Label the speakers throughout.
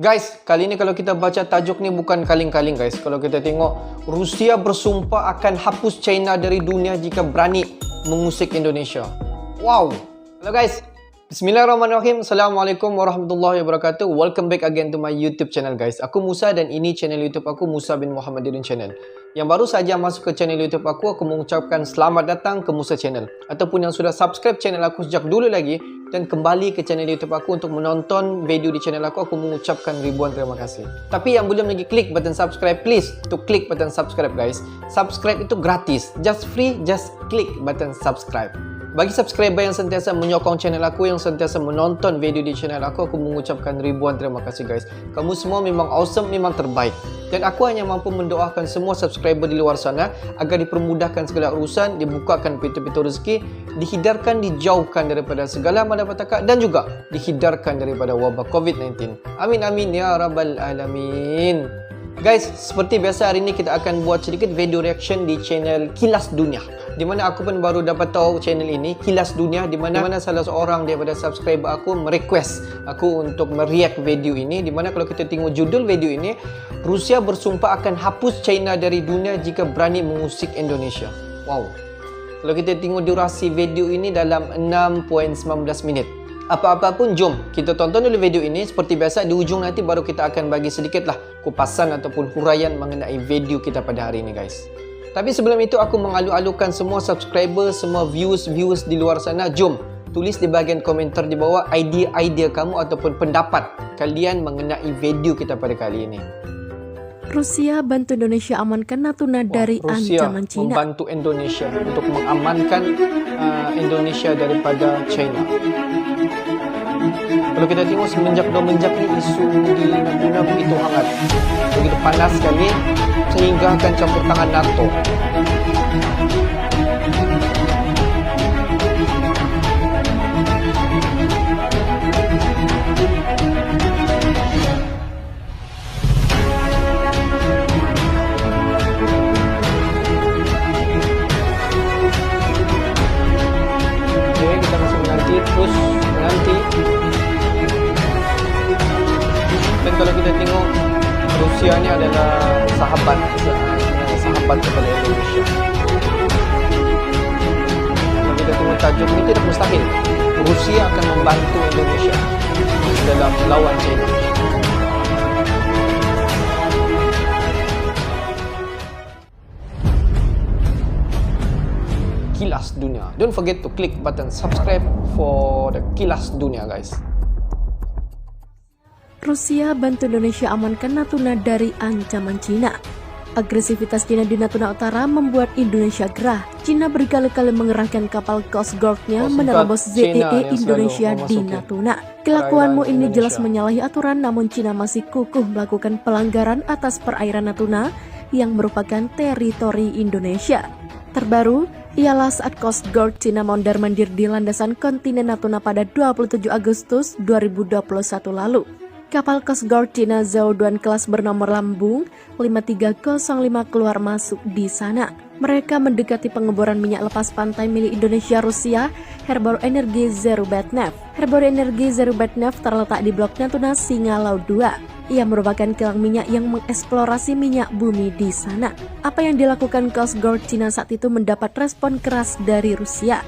Speaker 1: Guys, kali ini kalau kita baca tajuk ni bukan kaling-kaling guys. Kalau kita tengok, Rusia bersumpah akan hapus China dari dunia jika berani mengusik Indonesia. Wow. Hello guys. Bismillahirrahmanirrahim. Assalamualaikum warahmatullahi wabarakatuh. Welcome back again to my YouTube channel guys. Aku Musa dan ini channel YouTube aku, Musa bin Muhammadin Channel. Yang baru saja masuk ke channel YouTube aku mengucapkan selamat datang ke Musa Channel. Ataupun yang sudah subscribe channel aku sejak dulu lagi dan kembali ke channel YouTube aku untuk menonton video di channel aku mengucapkan ribuan terima kasih. Tapi yang belum lagi klik button subscribe, please to klik button subscribe guys. Subscribe itu gratis, just free, just klik button subscribe. Bagi subscriber yang sentiasa menyokong channel aku, yang sentiasa menonton video di channel aku mengucapkan ribuan terima kasih guys. Kamu semua memang awesome, memang terbaik. Dan aku hanya mampu mendoakan semua subscriber di luar sana agar dipermudahkan segala urusan, dibukakan pintu-pintu rezeki, dihindarkan, dijauhkan daripada segala malapetaka dan juga dihindarkan daripada wabak COVID-19. Amin amin ya rabbal alamin. Guys, seperti biasa hari ini kita akan buat sedikit video reaction di channel Kilas Dunia. Di mana aku pun baru dapat tahu channel ini, Kilas Dunia, di mana salah seorang daripada subscriber aku merequest aku untuk mereact video ini. Di mana kalau kita tengok judul video ini, Rusia bersumpah akan hapus China dari dunia jika berani mengusik Indonesia. Wow. Kalau kita tengok durasi video ini dalam 6.19 minit. Apa-apa pun jom kita tonton dulu video ini. Seperti biasa di ujung nanti baru kita akan bagi sedikitlah kupasan ataupun huraian mengenai video kita pada hari ini guys. Tapi sebelum itu aku mengalu-alukan semua subscriber, semua viewers di luar sana, jom tulis di bahagian komentar di bawah idea-idea kamu ataupun pendapat kalian mengenai video kita pada kali ini.
Speaker 2: Rusia bantu Indonesia amankan Natuna dari ancaman China.
Speaker 1: Rusia membantu Indonesia untuk mengamankan Indonesia daripada China. Kalau kita tengok semenjak ni isu di Natuna begitu hangat, begitu panas sekali sehingga akan campur tangan NATO. Oke, kita masih menanti, terus menanti. Dan kalau kita tengok, Rusia ni adalah sahabat kepada Indonesia. Kalau kita tengok tajuk ini, tidak mustahil Rusia akan membantu Indonesia dalam melawan China. Kilas Dunia. Don't forget to click button subscribe for the Kilas Dunia guys.
Speaker 2: Rusia bantu Indonesia amankan Natuna dari ancaman China. Agresivitas China di Natuna Utara membuat Indonesia gerah. China berkali-kali mengerahkan kapal Coast Guard-nya menerobos ZEE Indonesia di Natuna. Kelakuanmu ini jelas menyalahi aturan, namun China masih kukuh melakukan pelanggaran atas perairan Natuna yang merupakan teritori Indonesia. Terbaru ialah saat Coast Guard China mondar-mandir di landasan kontinen Natuna pada 27 Agustus 2021 lalu. Kapal Coast Guard China Zhao Duan kelas bernomor lambung 5305 keluar masuk di sana. Mereka mendekati pengeboran minyak lepas pantai milik Indonesia Rusia, Herbor Energy Zerubetnev. Herbor Energy Zerubetnev terletak di Blok Natuna Singa Laut 2. Ia merupakan kilang minyak yang mengeksplorasi minyak bumi di sana. Apa yang dilakukan Coast Guard China saat itu mendapat respon keras dari Rusia.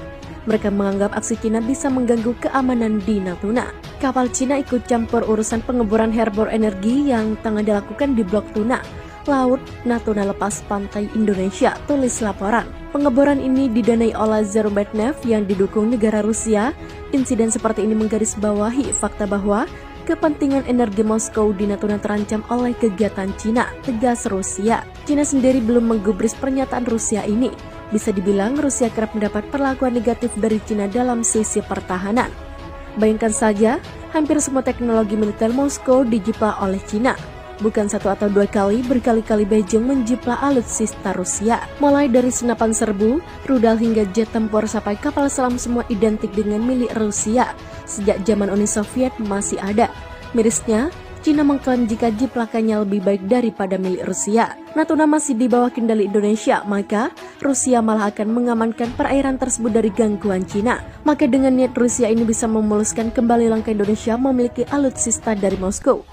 Speaker 2: Mereka menganggap aksi China bisa mengganggu keamanan di Natuna. Kapal China ikut campur urusan pengeboran Herbor Energy yang tengah dilakukan di Blok Tuna, Laut Natuna lepas pantai Indonesia, tulis laporan. Pengeboran ini didanai oleh Zerubetnev yang didukung negara Rusia. Insiden seperti ini menggarisbawahi fakta bahwa kepentingan energi Moskow di Natuna terancam oleh kegiatan China, tegas Rusia. China sendiri belum menggubris pernyataan Rusia ini. Bisa dibilang Rusia kerap mendapat perlakuan negatif dari China dalam sisi pertahanan. Bayangkan saja, hampir semua teknologi militer Moskow dijiplak oleh China. Bukan satu atau dua kali, berkali-kali Beijing menjiplak alutsista Rusia. Mulai dari senapan serbu, rudal hingga jet tempur sampai kapal selam semua identik dengan milik Rusia. Sejak zaman Uni Soviet masih ada. Mirisnya, China mengklaim jika jiplakannya lebih baik daripada milik Rusia. Natuna masih di bawah kendali Indonesia, maka Rusia malah akan mengamankan perairan tersebut dari gangguan China. Maka dengan niat Rusia ini bisa memuluskan kembali langkah Indonesia memiliki alutsista dari Moskow.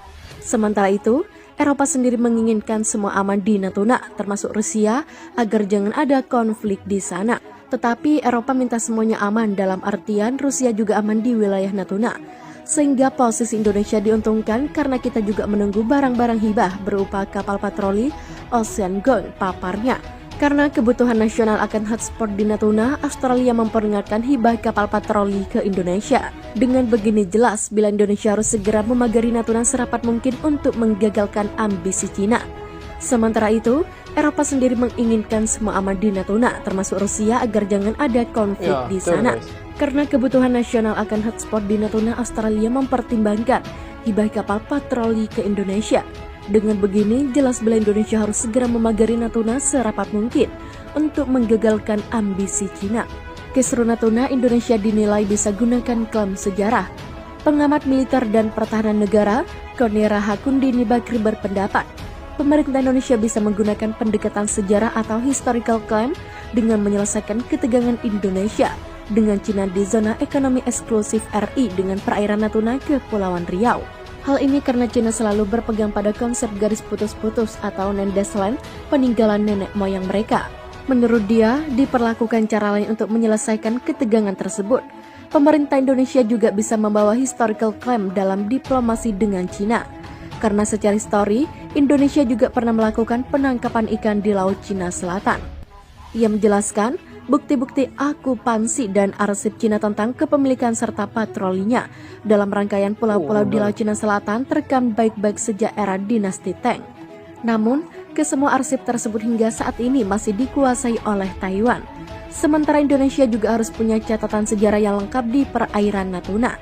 Speaker 2: Sementara itu, Eropa sendiri menginginkan semua aman di Natuna, termasuk Rusia, agar jangan ada konflik di sana. Tetapi Eropa minta semuanya aman dalam artian Rusia juga aman di wilayah Natuna. Sehingga posisi Indonesia diuntungkan karena kita juga menunggu barang-barang hibah berupa kapal patroli Ocean Gong paparnya. Karena kebutuhan nasional akan hotspot di Natuna, Australia memperingatkan hibah kapal patroli ke Indonesia. Dengan begini jelas, bila Indonesia harus segera memagari Natuna serapat mungkin untuk menggagalkan ambisi Cina. Sementara itu, Eropa sendiri menginginkan semua aman di Natuna, termasuk Rusia agar jangan ada konflik di sana. Karena kebutuhan nasional akan hotspot di Natuna, Australia mempertimbangkan hibah kapal patroli ke Indonesia. Dengan begini, jelas bila Indonesia harus segera memagari Natuna serapat mungkin untuk menggagalkan ambisi Cina. Kisru Natuna, Indonesia dinilai bisa gunakan klaim sejarah. Pengamat militer dan pertahanan negara, Konera Hakundini Bakri berpendapat, pemerintah Indonesia bisa menggunakan pendekatan sejarah atau historical claim dengan menyelesaikan ketegangan Indonesia dengan Cina di zona ekonomi eksklusif RI dengan perairan Natuna ke Kepulauan Riau. Hal ini karena Cina selalu berpegang pada konsep garis putus-putus atau Nendesland, peninggalan nenek moyang mereka. Menurut dia, diperlakukan cara lain untuk menyelesaikan ketegangan tersebut. Pemerintah Indonesia juga bisa membawa historical claim dalam diplomasi dengan Cina. Karena secara histori, Indonesia juga pernah melakukan penangkapan ikan di Laut Cina Selatan. Ia menjelaskan, bukti-bukti akupansi dan arsip Cina tentang kepemilikan serta patrolinya dalam rangkaian pulau-pulau di Laut Cina Selatan terekam baik-baik sejak era dinasti Tang. Namun, kesemua arsip tersebut hingga saat ini masih dikuasai oleh Taiwan. Sementara Indonesia juga harus punya catatan sejarah yang lengkap di perairan Natuna.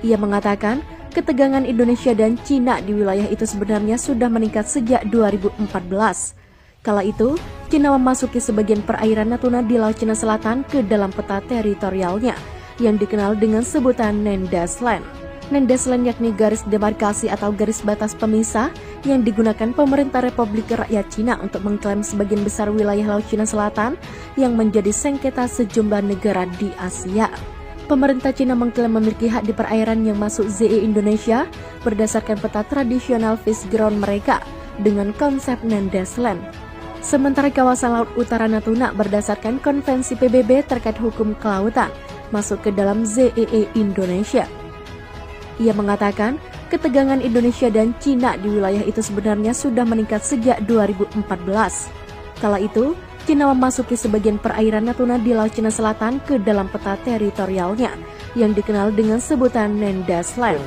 Speaker 2: Ia mengatakan, ketegangan Indonesia dan Cina di wilayah itu sebenarnya sudah meningkat sejak 2014. Kala itu, Cina memasuki sebagian perairan Natuna di Laut Cina Selatan ke dalam peta teritorialnya yang dikenal dengan sebutan Nendesland. Nendesland yakni garis demarkasi atau garis batas pemisah yang digunakan pemerintah Republik Rakyat Cina untuk mengklaim sebagian besar wilayah Laut Cina Selatan yang menjadi sengketa sejumlah negara di Asia. Pemerintah Cina mengklaim memiliki hak di perairan yang masuk ZE Indonesia berdasarkan peta tradisional fish ground mereka dengan konsep Nendesland. Sementara kawasan Laut Utara Natuna berdasarkan konvensi PBB terkait hukum kelautan masuk ke dalam ZEE Indonesia. Ia mengatakan, ketegangan Indonesia dan Cina di wilayah itu sebenarnya sudah meningkat sejak 2014. Kala itu, Cina memasuki sebagian perairan Natuna di Laut Cina Selatan ke dalam peta teritorialnya yang dikenal dengan sebutan Nendesland.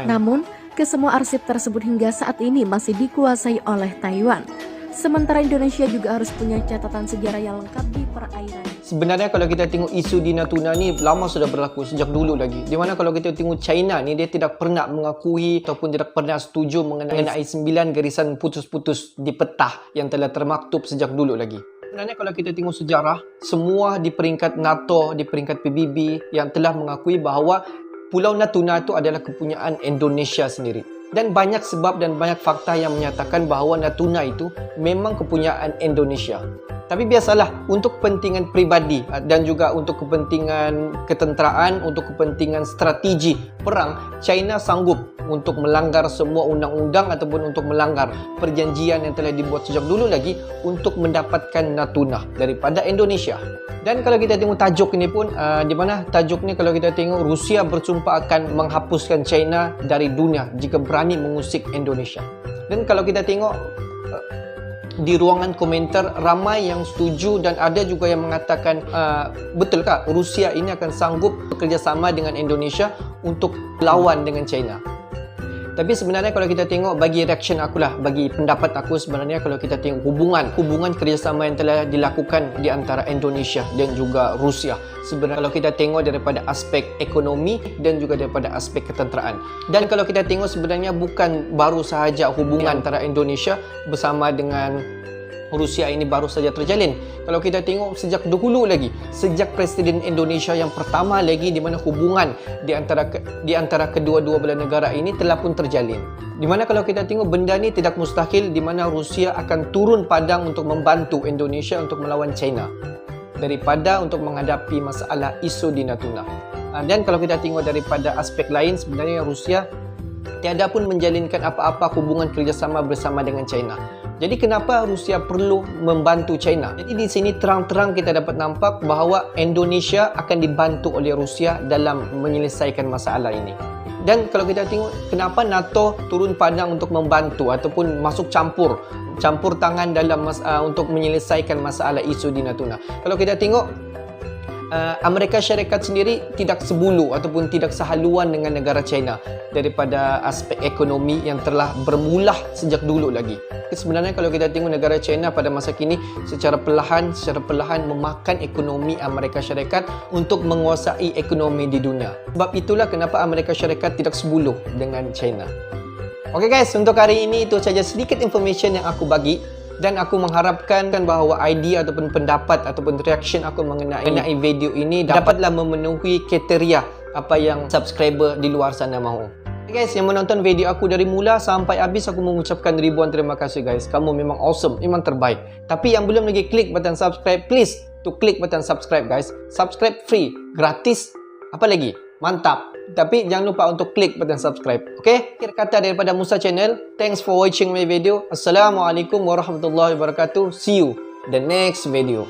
Speaker 2: Namun, kesemua arsip tersebut hingga saat ini masih dikuasai oleh Taiwan. Sementara Indonesia juga harus punya catatan sejarah yang lengkap di perairan.
Speaker 1: Sebenarnya kalau kita tengok isu di Natuna ni lama sudah berlaku, sejak dulu lagi. Di mana kalau kita tengok China ni, dia tidak pernah mengakui ataupun tidak pernah setuju mengenai 9 garisan putus-putus di peta yang telah termaktub sejak dulu lagi. Sebenarnya kalau kita tengok sejarah, semua di peringkat NATO, di peringkat PBB yang telah mengakui bahawa Pulau Natuna itu adalah kepunyaan Indonesia sendiri. Dan banyak sebab dan banyak fakta yang menyatakan bahawa Natuna itu memang kepunyaan Indonesia. Tapi biasalah, untuk kepentingan pribadi dan juga untuk kepentingan ketenteraan, untuk kepentingan strategi perang, China sanggup untuk melanggar semua undang-undang ataupun untuk melanggar perjanjian yang telah dibuat sejak dulu lagi untuk mendapatkan Natuna daripada Indonesia. Dan kalau kita tengok tajuk ini pun, di mana tajuk ni kalau kita tengok, Rusia bersumpah akan menghapuskan China dari dunia jika berani mengusik Indonesia. Dan kalau kita tengok di ruangan komentar, ramai yang setuju dan ada juga yang mengatakan, betulkah Rusia ini akan sanggup bekerjasama dengan Indonesia untuk lawan dengan China? Tapi sebenarnya kalau kita tengok, bagi reaction aku lah, bagi pendapat aku, sebenarnya kalau kita tengok hubungan kerjasama yang telah dilakukan di antara Indonesia dan juga Rusia, sebenarnya kalau kita tengok daripada aspek ekonomi dan juga daripada aspek ketenteraan. Dan kalau kita tengok, sebenarnya bukan baru sahaja hubungan antara Indonesia bersama dengan Rusia ini baru saja terjalin. Kalau kita tengok sejak dahulu lagi, sejak Presiden Indonesia yang pertama lagi, di mana hubungan di antara kedua-dua belah negara ini telah pun terjalin. Di mana kalau kita tengok, benda ni tidak mustahil di mana Rusia akan turun padang untuk membantu Indonesia untuk melawan China daripada untuk menghadapi masalah isu di Natuna. Dan kalau kita tengok daripada aspek lain, sebenarnya Rusia tiada pun menjalinkan apa-apa hubungan kerjasama bersama dengan China. Jadi kenapa Rusia perlu membantu China? Jadi di sini terang-terang kita dapat nampak bahawa Indonesia akan dibantu oleh Rusia dalam menyelesaikan masalah ini. Dan kalau kita tengok kenapa NATO turun padang untuk membantu ataupun masuk campur tangan dalam untuk menyelesaikan masalah isu di Natuna. Kalau kita tengok Amerika Syarikat sendiri tidak sebulu ataupun tidak sehaluan dengan negara China daripada aspek ekonomi yang telah bermulah sejak dulu lagi. Sebenarnya kalau kita tengok negara China pada masa kini secara perlahan memakan ekonomi Amerika Syarikat untuk menguasai ekonomi di dunia. Sebab itulah kenapa Amerika Syarikat tidak sebulu dengan China. Okey guys, untuk hari ini itu saja sedikit information yang aku bagi. Dan aku mengharapkan bahawa idea ataupun pendapat ataupun reaction aku mengenai video ini dapatlah memenuhi kriteria apa yang subscriber di luar sana mahu. Okay guys, yang menonton video aku dari mula sampai habis, aku mengucapkan ribuan terima kasih guys. Kamu memang awesome, memang terbaik. Tapi yang belum lagi klik button subscribe, please to klik button subscribe guys. Subscribe free, gratis. Apa lagi? Mantap. Tapi jangan lupa untuk klik button subscribe. Okay? Akhir kata daripada Musa Channel. Thanks for watching my video. Assalamualaikum warahmatullahi wabarakatuh. See you the next video.